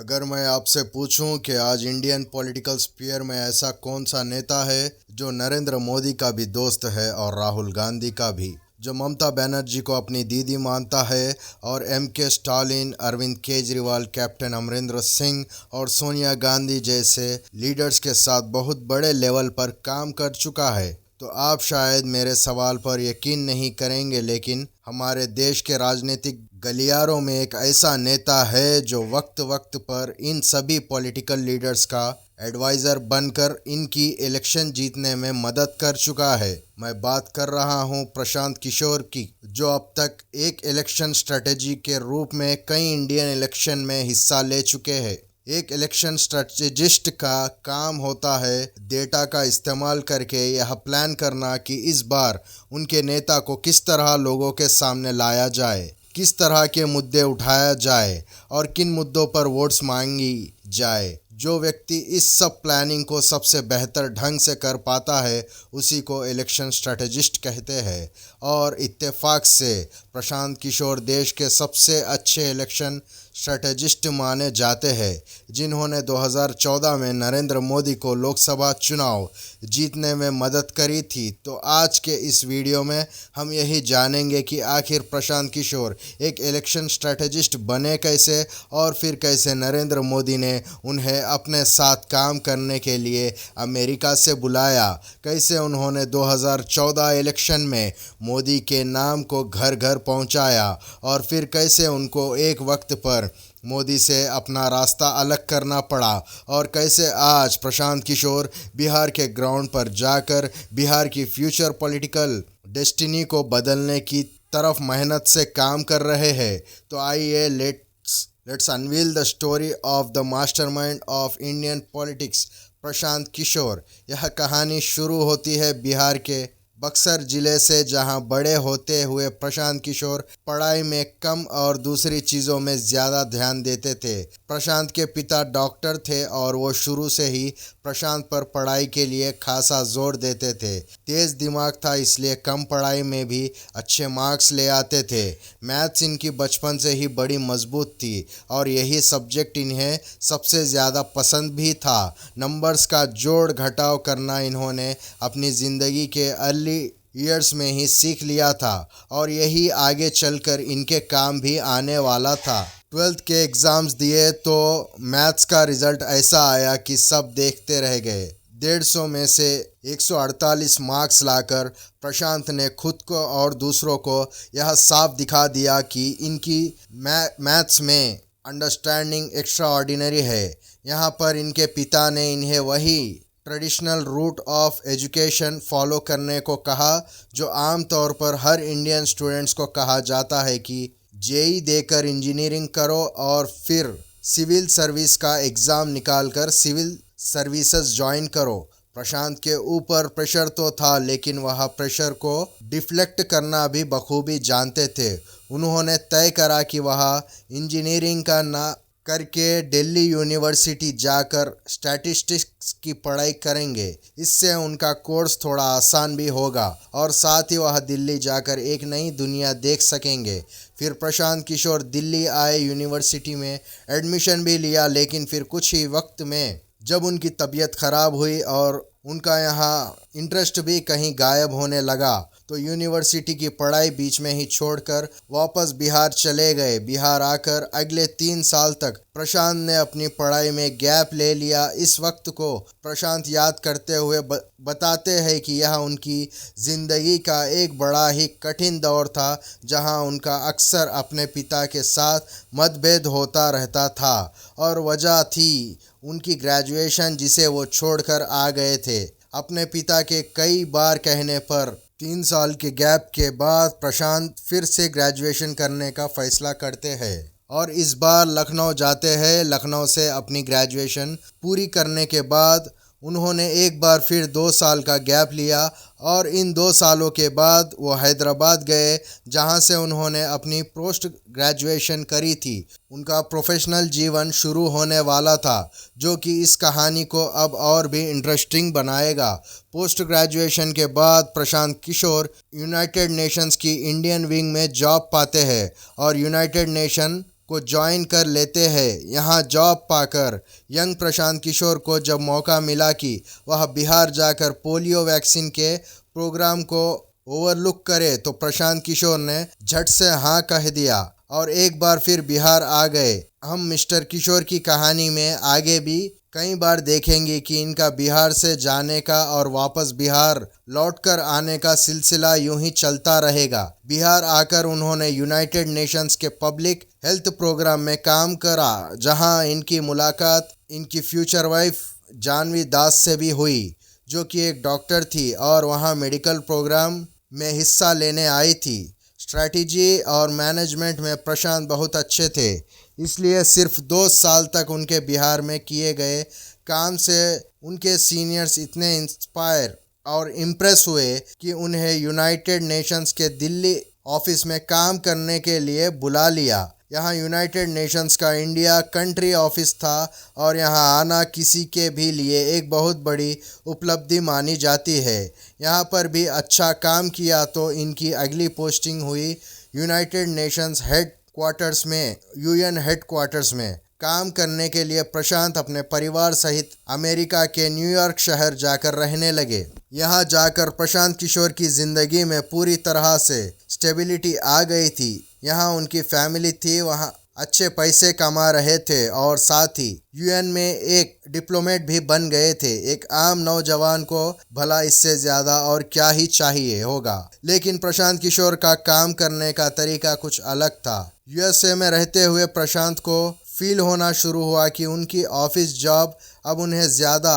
अगर मैं आपसे पूछूं कि आज इंडियन पॉलिटिकल स्फीयर में ऐसा कौन सा नेता है जो नरेंद्र मोदी का भी दोस्त है और राहुल गांधी का भी, जो ममता बनर्जी को अपनी दीदी मानता है और के स्टालिन, अरविंद केजरीवाल, कैप्टन अमरिंदर सिंह और सोनिया गांधी जैसे लीडर्स के साथ बहुत बड़े लेवल पर काम कर चुका है, तो आप शायद मेरे सवाल पर यकीन नहीं करेंगे, लेकिन हमारे देश के राजनीतिक गलियारों में एक ऐसा नेता है जो वक्त वक्त पर इन सभी पॉलिटिकल लीडर्स का एडवाइज़र बनकर इनकी इलेक्शन जीतने में मदद कर चुका है। मैं बात कर रहा हूं प्रशांत किशोर की, जो अब तक एक इलेक्शन स्ट्रेटेजी के रूप में कई इंडियन इलेक्शन में हिस्सा ले चुके हैं। एक इलेक्शन स्ट्रेटेजिस्ट का काम होता है डेटा का इस्तेमाल करके यह प्लान करना कि इस बार उनके नेता को किस तरह लोगों के सामने लाया जाए, किस तरह के मुद्दे उठाया जाए और किन मुद्दों पर वोट्स मांगी जाए। जो व्यक्ति इस सब प्लानिंग को सबसे बेहतर ढंग से कर पाता है उसी को इलेक्शन स्ट्रेटेजिस्ट कहते हैं, और इत्तेफाक से प्रशांत किशोर देश के सबसे अच्छे इलेक्शन स्ट्रेटेजिस्ट माने जाते हैं, जिन्होंने 2014 में नरेंद्र मोदी को लोकसभा चुनाव जीतने में मदद करी थी। तो आज के इस वीडियो में हम यही जानेंगे कि आखिर प्रशांत किशोर एक इलेक्शन स्ट्रेटेजिस्ट बने कैसे, और फिर कैसे नरेंद्र मोदी ने उन्हें अपने साथ काम करने के लिए अमेरिका से बुलाया, कैसे उन्होंने 2014 इलेक्शन में मोदी के नाम को घर घर पहुंचाया, और फिर कैसे उनको एक वक्त पर मोदी से अपना रास्ता अलग करना पड़ा, और कैसे आज प्रशांत किशोर बिहार के ग्राउंड पर जाकर बिहार की फ्यूचर पॉलिटिकल डेस्टिनी को बदलने की तरफ मेहनत से काम कर रहे हैं। तो आइए let's unveil the story of the mastermind of Indian politics, Prashant Kishor. यह कहानी शुरू होती है बिहार के बक्सर जिले से, जहां बड़े होते हुए प्रशांत किशोर पढ़ाई में कम और दूसरी चीज़ों में ज़्यादा ध्यान देते थे। प्रशांत के पिता डॉक्टर थे और वो शुरू से ही प्रशांत पर पढ़ाई के लिए खासा जोर देते थे। तेज़ दिमाग था, इसलिए कम पढ़ाई में भी अच्छे मार्क्स ले आते थे। मैथ्स इनकी बचपन से ही बड़ी मजबूत थी और यही सब्जेक्ट इन्हें सबसे ज़्यादा पसंद भी था। नंबर्स का जोड़ घटाव करना इन्होंने अपनी ज़िंदगी के अर्ली ईयर्स में ही सीख लिया था, और यही आगे चलकर इनके काम भी आने वाला था। 12th के एग्ज़ाम्स दिए तो मैथ्स का रिज़ल्ट ऐसा आया कि सब देखते रह गए। 150 में से 148 मार्क्स लाकर प्रशांत ने खुद को और दूसरों को यह साफ दिखा दिया कि इनकी मैथ्स में अंडरस्टैंडिंग एक्स्ट्रा ऑर्डिनरी है। यहाँ पर इनके पिता ने इन्हें वही traditional route of education follow करने को कहा, जो आम तौर पर हर इंडियन स्टूडेंट्स को कहा जाता है कि जेई देकर इंजीनियरिंग करो और फिर सिविल सर्विस का एग्ज़ाम निकालकर सिविल सर्विसेज ज्वाइन करो। प्रशांत के ऊपर प्रेशर तो था, लेकिन वह प्रेशर को डिफ्लेक्ट करना भी बखूबी जानते थे। उन्होंने तय करा कि वह इंजीनियरिंग का ना करके दिल्ली यूनिवर्सिटी जाकर स्टैटिस्टिक्स की पढ़ाई करेंगे। इससे उनका कोर्स थोड़ा आसान भी होगा और साथ ही वह दिल्ली जाकर एक नई दुनिया देख सकेंगे। फिर प्रशांत किशोर दिल्ली आए, यूनिवर्सिटी में एडमिशन भी लिया, लेकिन फिर कुछ ही वक्त में जब उनकी तबीयत ख़राब हुई और उनका यहाँ इंटरेस्ट भी कहीं गायब होने लगा, तो यूनिवर्सिटी की पढ़ाई बीच में ही छोड़कर वापस बिहार चले गए। बिहार आकर अगले 3 साल तक प्रशांत ने अपनी पढ़ाई में गैप ले लिया। इस वक्त को प्रशांत याद करते हुए बताते हैं कि यह उनकी ज़िंदगी का एक बड़ा ही कठिन दौर था, जहां उनका अक्सर अपने पिता के साथ मतभेद होता रहता था, और वजह थी उनकी ग्रेजुएशन, जिसे वो छोड़कर आ गए थे। अपने पिता के कई बार कहने पर 3 साल के गैप के बाद प्रशांत फिर से ग्रेजुएशन करने का फ़ैसला करते हैं और इस बार लखनऊ जाते हैं। लखनऊ से अपनी ग्रेजुएशन पूरी करने के बाद उन्होंने एक बार फिर 2 साल का गैप लिया, और इन 2 सालों के बाद वो हैदराबाद गए, जहां से उन्होंने अपनी पोस्ट ग्रेजुएशन करी थी। उनका प्रोफेशनल जीवन शुरू होने वाला था, जो कि इस कहानी को अब और भी इंटरेस्टिंग बनाएगा। पोस्ट ग्रेजुएशन के बाद प्रशांत किशोर यूनाइटेड नेशंस की इंडियन विंग में जॉब पाते हैं और यूनाइटेड नेशन को ज्वाइन कर लेते हैं। यहाँ जॉब पाकर यंग प्रशांत किशोर को जब मौका मिला कि वह बिहार जाकर पोलियो वैक्सीन के प्रोग्राम को ओवरलुक करे, तो प्रशांत किशोर ने झट से हाँ कह दिया और एक बार फिर बिहार आ गए। हम मिस्टर किशोर की कहानी में आगे भी कई बार देखेंगे कि इनका बिहार से जाने का और वापस बिहार लौटकर आने का सिलसिला यूं ही चलता रहेगा। बिहार आकर उन्होंने यूनाइटेड नेशंस के पब्लिक हेल्थ प्रोग्राम में काम करा, जहां इनकी मुलाकात इनकी फ्यूचर वाइफ जानवी दास से भी हुई, जो कि एक डॉक्टर थी और वहां मेडिकल प्रोग्राम में हिस्सा लेने आई थी। स्ट्रैटेजी और मैनेजमेंट में प्रशांत बहुत अच्छे थे, इसलिए सिर्फ 2 साल तक उनके बिहार में किए गए काम से उनके सीनियर्स इतने इंस्पायर और इम्प्रेस हुए कि उन्हें यूनाइटेड नेशंस के दिल्ली ऑफिस में काम करने के लिए बुला लिया। यहाँ यूनाइटेड नेशंस का इंडिया कंट्री ऑफिस था और यहाँ आना किसी के भी लिए एक बहुत बड़ी उपलब्धि मानी जाती है। यहाँ पर भी अच्छा काम किया तो इनकी अगली पोस्टिंग हुई यूनाइटेड नेशंस हेड क्वार्टर्स में। यूएन हेड क्वार्टर्स में काम करने के लिए प्रशांत अपने परिवार सहित अमेरिका के न्यूयॉर्क शहर जाकर रहने लगे। यहाँ जाकर प्रशांत किशोर की ज़िंदगी में पूरी तरह से स्टेबिलिटी आ गई थी। यहाँ उनकी फैमिली थी, वहाँ अच्छे पैसे कमा रहे थे और साथ ही यूएन में एक डिप्लोमेट भी बन गए थे। एक आम नौजवान को भला इससे ज़्यादा और क्या ही चाहिए होगा। लेकिन प्रशांत किशोर का काम करने का तरीका कुछ अलग था। यूएसए में रहते हुए प्रशांत को फील होना शुरू हुआ कि उनकी ऑफिस जॉब अब उन्हें ज़्यादा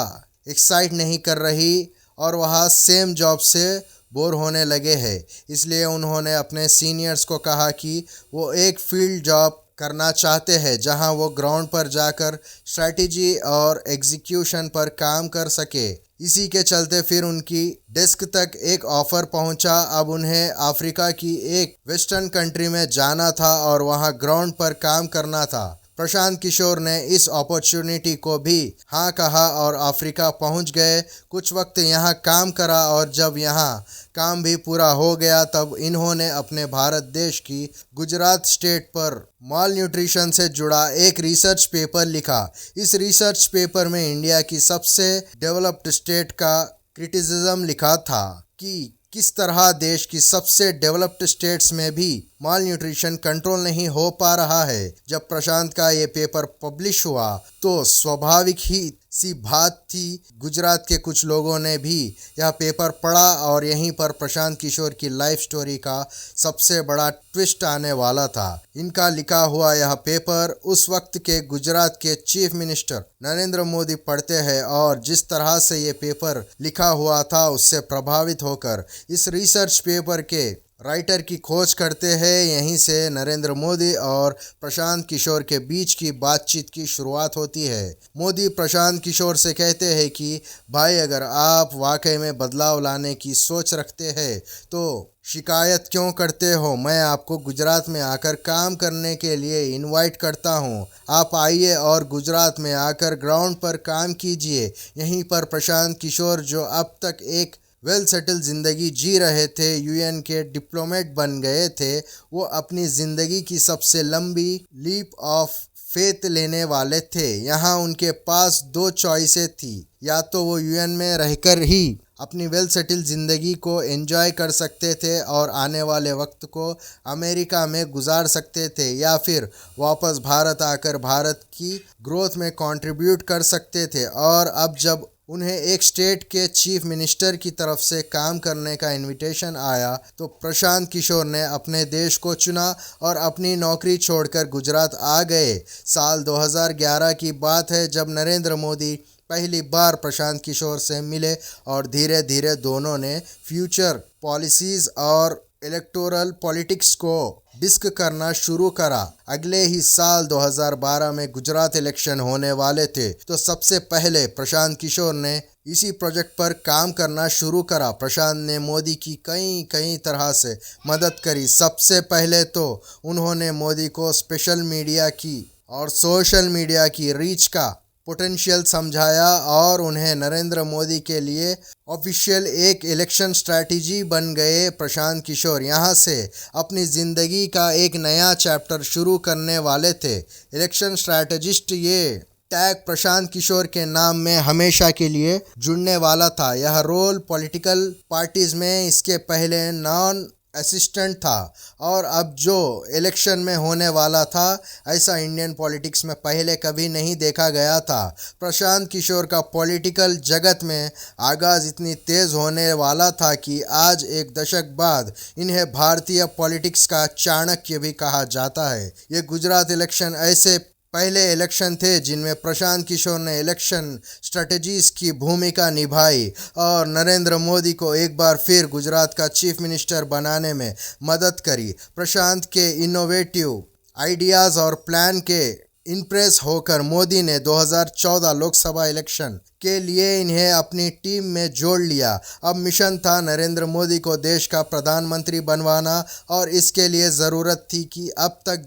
एक्साइट नहीं कर रही और वह सेम जॉब से बोर होने लगे हैं। इसलिए उन्होंने अपने सीनियर्स को कहा कि वो एक फील्ड जॉब करना चाहते हैं, जहां वो ग्राउंड पर जाकर स्ट्रैटेजी और एग्जीक्यूशन पर काम कर सके। इसी के चलते फिर उनकी डेस्क तक एक ऑफ़र पहुंचा। अब उन्हें अफ्रीका की एक वेस्टर्न कंट्री में जाना था और वहां ग्राउंड पर काम करना था। प्रशांत किशोर ने इस अपॉर्चुनिटी को भी हाँ कहा और अफ्रीका पहुंच गए। कुछ वक्त यहाँ काम करा और जब यहाँ काम भी पूरा हो गया तब इन्होंने अपने भारत देश की गुजरात स्टेट पर माल न्यूट्रिशन से जुड़ा एक रिसर्च पेपर लिखा। इस रिसर्च पेपर में इंडिया की सबसे डेवलप्ड स्टेट का क्रिटिसिज्म लिखा था कि किस तरह देश की सबसे डेवलप्ड स्टेट्स में भी माल न्यूट्रिशन कंट्रोल नहीं हो पा रहा है। जब प्रशांत का ये पेपर पब्लिश हुआ तो स्वाभाविक ही सी बात थी, गुजरात के कुछ लोगों ने भी यह पेपर पढ़ा और यहीं पर प्रशांत किशोर की लाइफ स्टोरी का सबसे बड़ा ट्विस्ट आने वाला था। इनका लिखा हुआ यह पेपर उस वक्त के गुजरात के चीफ मिनिस्टर नरेंद्र मोदी पढ़ते हैं और जिस तरह से ये पेपर लिखा हुआ था उससे प्रभावित होकर इस रिसर्च पेपर के राइटर की खोज करते हैं। यहीं से नरेंद्र मोदी और प्रशांत किशोर के बीच की बातचीत की शुरुआत होती है। मोदी प्रशांत किशोर से कहते हैं कि भाई, अगर आप वाकई में बदलाव लाने की सोच रखते हैं तो शिकायत क्यों करते हो? मैं आपको गुजरात में आकर काम करने के लिए इनवाइट करता हूं। आप आइए और गुजरात में आकर ग्राउंड पर काम कीजिए। यहीं पर प्रशांत किशोर, जो अब तक एक वेल सेटल ज़िंदगी जी रहे थे, यूएन के डिप्लोमेट बन गए थे, वो अपनी ज़िंदगी की सबसे लंबी लीप ऑफ फेथ लेने वाले थे। यहाँ उनके पास 2 चॉइसें थी, या तो वो यूएन में रहकर ही अपनी वेल सेटल ज़िंदगी को एंजॉय कर सकते थे और आने वाले वक्त को अमेरिका में गुजार सकते थे, या फिर वापस भारत आकर भारत की ग्रोथ में कंट्रीब्यूट कर सकते थे। और अब जब उन्हें एक स्टेट के चीफ मिनिस्टर की तरफ से काम करने का इनविटेशन आया तो प्रशांत किशोर ने अपने देश को चुना और अपनी नौकरी छोड़कर गुजरात आ गए। साल 2011 की बात है जब नरेंद्र मोदी पहली बार प्रशांत किशोर से मिले और धीरे धीरे दोनों ने फ्यूचर पॉलिसीज़ और इलेक्टोरल पॉलिटिक्स को डिस्क करना शुरू करा। अगले ही साल 2012 में गुजरात इलेक्शन होने वाले थे, तो सबसे पहले प्रशांत किशोर ने इसी प्रोजेक्ट पर काम करना शुरू करा। प्रशांत ने मोदी की कई तरह से मदद करी। सबसे पहले तो उन्होंने मोदी को स्पेशल मीडिया की और सोशल मीडिया की रीच का पोटेंशियल समझाया और उन्हें नरेंद्र मोदी के लिए ऑफिशियल एक इलेक्शन स्ट्रैटेजी बन गए। प्रशांत किशोर यहाँ से अपनी ज़िंदगी का एक नया चैप्टर शुरू करने वाले थे। इलेक्शन स्ट्रैटेजिस्ट, ये टैग प्रशांत किशोर के नाम में हमेशा के लिए जुड़ने वाला था। यह रोल पॉलिटिकल पार्टीज़ में इसके पहले नॉन असिस्टेंट था और अब जो इलेक्शन में होने वाला था, ऐसा इंडियन पॉलिटिक्स में पहले कभी नहीं देखा गया था। प्रशांत किशोर का पॉलिटिकल जगत में आगाज़ इतनी तेज़ होने वाला था कि आज एक दशक बाद इन्हें भारतीय पॉलिटिक्स का चाणक्य भी कहा जाता है। ये गुजरात इलेक्शन ऐसे पहले इलेक्शन थे जिनमें प्रशांत किशोर ने इलेक्शन स्ट्रेटजीज की भूमिका निभाई और नरेंद्र मोदी को एक बार फिर गुजरात का चीफ मिनिस्टर बनाने में मदद करी। प्रशांत के इनोवेटिव आइडियाज़ और प्लान के इम्प्रेस होकर मोदी ने 2014 लोकसभा इलेक्शन के लिए इन्हें अपनी टीम में जोड़ लिया। अब मिशन था नरेंद्र मोदी को देश का प्रधानमंत्री बनवाना और इसके लिए ज़रूरत थी कि अब तक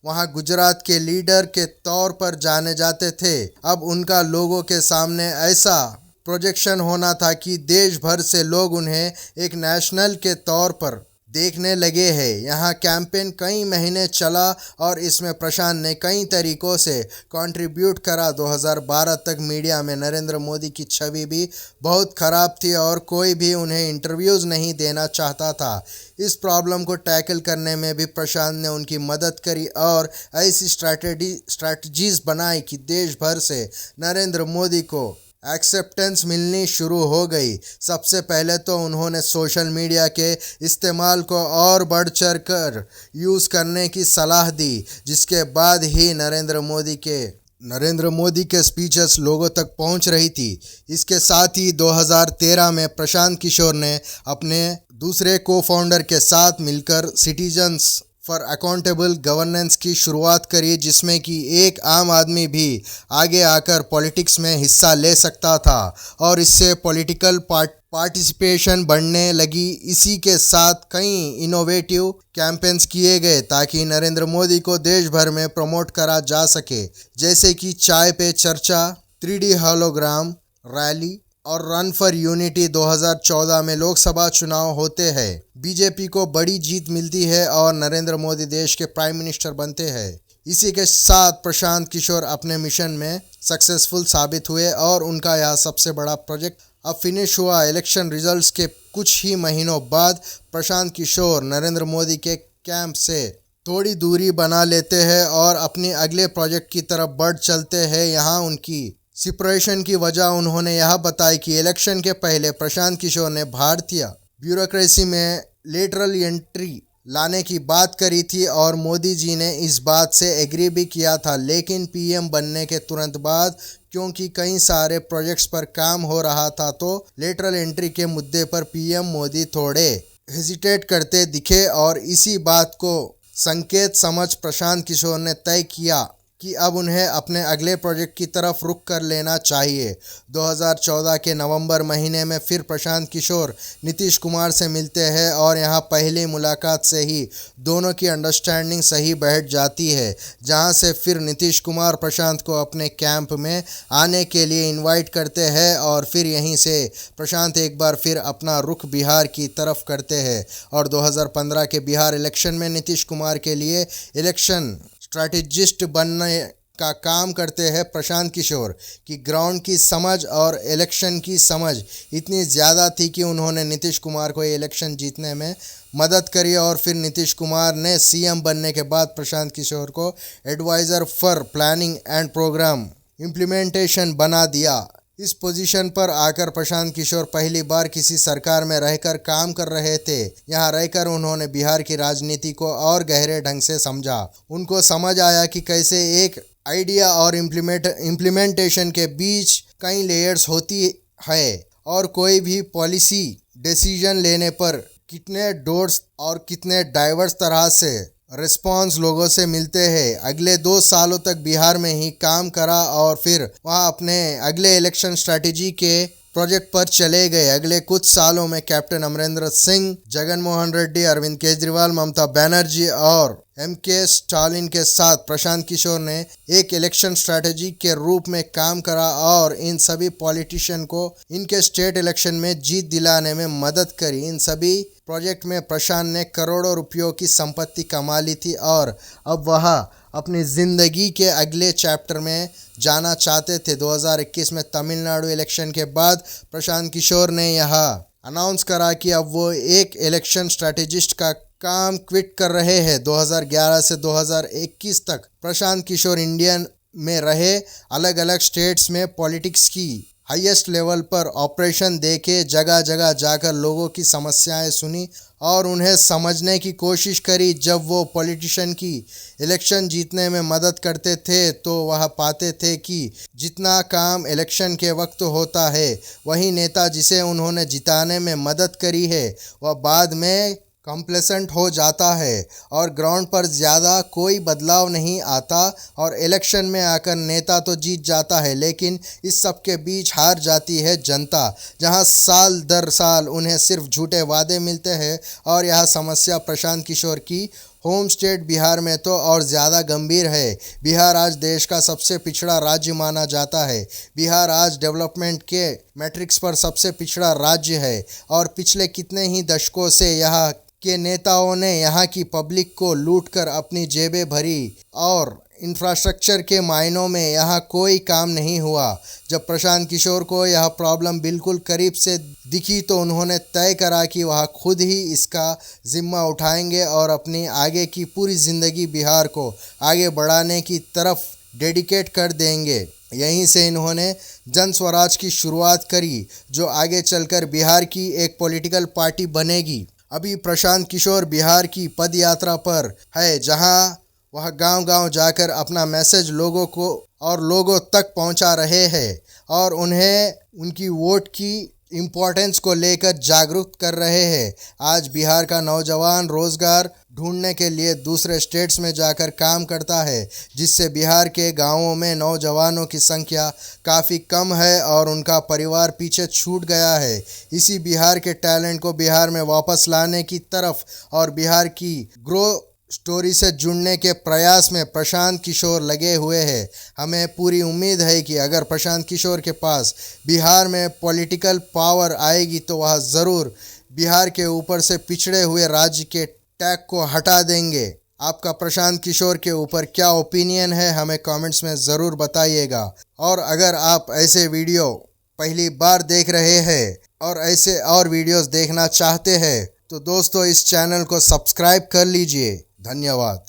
वहाँ गुजरात के लीडर के तौर पर जाने जाते थे, अब उनका लोगों के सामने ऐसा प्रोजेक्शन होना था कि देश भर से लोग उन्हें एक नेशनल के तौर पर देखने लगे हैं। यहाँ कैंपेन कई महीने चला और इसमें प्रशांत ने कई तरीक़ों से कंट्रीब्यूट करा। 2012 तक मीडिया में नरेंद्र मोदी की छवि भी बहुत ख़राब थी और कोई भी उन्हें इंटरव्यूज़ नहीं देना चाहता था। इस प्रॉब्लम को टैकल करने में भी प्रशांत ने उनकी मदद करी और ऐसी स्ट्रैटेजीज़ बनाई कि देश भर से नरेंद्र मोदी को एक्सेप्टेंस मिलनी शुरू हो गई। सबसे पहले तो उन्होंने सोशल मीडिया के इस्तेमाल को और बढ़ चढ़ कर यूज़ करने की सलाह दी, जिसके बाद ही नरेंद्र मोदी के स्पीचेस लोगों तक पहुंच रही थी। इसके साथ ही 2013 में प्रशांत किशोर ने अपने दूसरे को फाउंडर के साथ मिलकर सिटीजन्स फॉर अकाउंटेबल गवर्नेंस की शुरुआत करी, जिसमें कि एक आम आदमी भी आगे आकर पॉलिटिक्स में हिस्सा ले सकता था और इससे पॉलिटिकल पार्टिसिपेशन बढ़ने लगी। इसी के साथ कई इनोवेटिव कैंपेन्स किए गए ताकि नरेंद्र मोदी को देश भर में प्रमोट करा जा सके, जैसे कि चाय पे चर्चा, 3D होलोग्राम रैली और रन फॉर यूनिटी। 2014 में लोकसभा चुनाव होते हैं, बीजेपी को बड़ी जीत मिलती है और नरेंद्र मोदी देश के प्राइम मिनिस्टर बनते हैं। इसी के साथ प्रशांत किशोर अपने मिशन में सक्सेसफुल साबित हुए और उनका यह सबसे बड़ा प्रोजेक्ट अब फिनिश हुआ। इलेक्शन रिजल्ट्स के कुछ ही महीनों बाद प्रशांत किशोर नरेंद्र मोदी के कैंप से थोड़ी दूरी बना लेते हैं और अपने अगले प्रोजेक्ट की तरफ बढ़ चलते हैं। यहाँ उनकी सेपरेशन की वजह उन्होंने यह बताई कि इलेक्शन के पहले प्रशांत किशोर ने भारतीय ब्यूरोक्रेसी में लेटरल एंट्री लाने की बात करी थी और मोदी जी ने इस बात से एग्री भी किया था, लेकिन पीएम बनने के तुरंत बाद क्योंकि कई सारे प्रोजेक्ट्स पर काम हो रहा था तो लेटरल एंट्री के मुद्दे पर पीएम मोदी थोड़े हेजिटेट करते दिखे और इसी बात को संकेत समझ प्रशांत किशोर ने तय किया कि अब उन्हें अपने अगले प्रोजेक्ट की तरफ रुख कर लेना चाहिए। 2014 के नवंबर महीने में फिर प्रशांत किशोर नीतीश कुमार से मिलते हैं और यहाँ पहली मुलाकात से ही दोनों की अंडरस्टैंडिंग सही बैठ जाती है, जहाँ से फिर नीतीश कुमार प्रशांत को अपने कैंप में आने के लिए इनवाइट करते हैं और फिर यहीं से प्रशांत एक बार फिर अपना रुख बिहार की तरफ करते हैं और 2015 के बिहार इलेक्शन में नीतीश कुमार के लिए इलेक्शन स्ट्रैटेजिस्ट बनने का काम करते हैं प्रशांत किशोर की ग्राउंड की समझ और इलेक्शन की समझ इतनी ज़्यादा थी कि उन्होंने नीतीश कुमार को ये इलेक्शन जीतने में मदद करी और फिर नीतीश कुमार ने सीएम बनने के बाद प्रशांत किशोर को advisor for planning and programme implementation बना दिया। इस पोजीशन पर आकर प्रशांत किशोर पहली बार किसी सरकार में रहकर काम कर रहे थे। यहाँ रहकर उन्होंने बिहार की राजनीति को और गहरे ढंग से समझा। उनको समझ आया कि कैसे एक आइडिया और इम्प्लीमेंटेशन के बीच कई लेयर्स होती है और कोई भी पॉलिसी डिसीजन लेने पर कितने डोर्स और कितने डाइवर्स तरह से रिस्पॉन्स लोगों से मिलते हैं। अगले 2 सालों तक बिहार में ही काम करा और फिर वहाँ अपने अगले इलेक्शन स्ट्रैटेजी के प्रोजेक्ट पर चले गए। अगले कुछ सालों में कैप्टन अमरिंदर सिंह, जगन मोहन रेड्डी, अरविंद केजरीवाल, ममता बनर्जी और के स्टालिन के साथ प्रशांत किशोर ने एक इलेक्शन स्ट्रैटेजी के रूप में काम करा और इन सभी पॉलिटिशियन को इनके स्टेट इलेक्शन में जीत दिलाने में मदद करी। इन सभी प्रोजेक्ट में प्रशांत ने करोड़ों रुपयों की संपत्ति कमा ली थी और अब वह अपनी ज़िंदगी के अगले चैप्टर में जाना चाहते थे। 2021 में तमिलनाडु इलेक्शन के बाद प्रशांत किशोर ने यह अनाउंस करा कि अब वो एक इलेक्शन स्ट्रैटेजिस्ट का काम क्विट कर रहे हैं। 2011 से 2021 तक प्रशांत किशोर इंडिया में रहे, अलग अलग स्टेट्स में पॉलिटिक्स की हाईएस्ट लेवल पर ऑपरेशन देखे, जगह जगह जाकर लोगों की समस्याएं सुनी और उन्हें समझने की कोशिश करी। जब वो पॉलिटिशियन की इलेक्शन जीतने में मदद करते थे तो वह पाते थे कि जितना काम इलेक्शन के वक्त होता है, वही नेता जिसे उन्होंने जिताने में मदद करी है वह बाद में कंप्लेसेंट हो जाता है और ग्राउंड पर ज़्यादा कोई बदलाव नहीं आता और इलेक्शन में आकर नेता तो जीत जाता है, लेकिन इस सब के बीच हार जाती है जनता, जहां साल दर साल उन्हें सिर्फ झूठे वादे मिलते हैं। और यह समस्या प्रशांत किशोर की होम स्टेट बिहार में तो और ज़्यादा गंभीर है। बिहार आज देश का सबसे पिछड़ा राज्य माना जाता है। बिहार आज डेवलपमेंट के मैट्रिक्स पर सबसे पिछड़ा राज्य है और पिछले कितने ही दशकों से यहाँ के नेताओं ने यहाँ की पब्लिक को लूटकर अपनी जेबें भरी और इंफ्रास्ट्रक्चर के मायनों में यहाँ कोई काम नहीं हुआ। जब प्रशांत किशोर को यह प्रॉब्लम बिल्कुल करीब से दिखी तो उन्होंने तय करा कि वह खुद ही इसका जिम्मा उठाएंगे और अपनी आगे की पूरी ज़िंदगी बिहार को आगे बढ़ाने की तरफ डेडिकेट कर देंगे। यहीं से इन्होंने जन स्वराज की शुरुआत करी, जो आगे चलकर बिहार की एक पॉलिटिकल पार्टी बनेगी। अभी प्रशांत किशोर बिहार की पद यात्रा पर है, जहां वह गांव-गांव जाकर अपना मैसेज लोगों तक पहुंचा रहे हैं और उन्हें उनकी वोट की इम्पोर्टेंस को लेकर जागरूक कर रहे हैं। आज बिहार का नौजवान रोज़गार ढूंढने के लिए दूसरे स्टेट्स में जाकर काम करता है, जिससे बिहार के गांवों में नौजवानों की संख्या काफ़ी कम है और उनका परिवार पीछे छूट गया है। इसी बिहार के टैलेंट को बिहार में वापस लाने की तरफ और बिहार की ग्रो स्टोरी से जुड़ने के प्रयास में प्रशांत किशोर लगे हुए हैं। हमें पूरी उम्मीद है कि अगर प्रशांत किशोर के पास बिहार में पॉलिटिकल पावर आएगी तो वह ज़रूर बिहार के ऊपर से पिछड़े हुए राज्य के टैग को हटा देंगे। आपका प्रशांत किशोर के ऊपर क्या ओपिनियन है, हमें कमेंट्स में ज़रूर बताइएगा। और अगर आप ऐसे वीडियो पहली बार देख रहे हैं और ऐसे और वीडियोस देखना चाहते हैं तो दोस्तों इस चैनल को सब्सक्राइब कर लीजिए। धन्यवाद।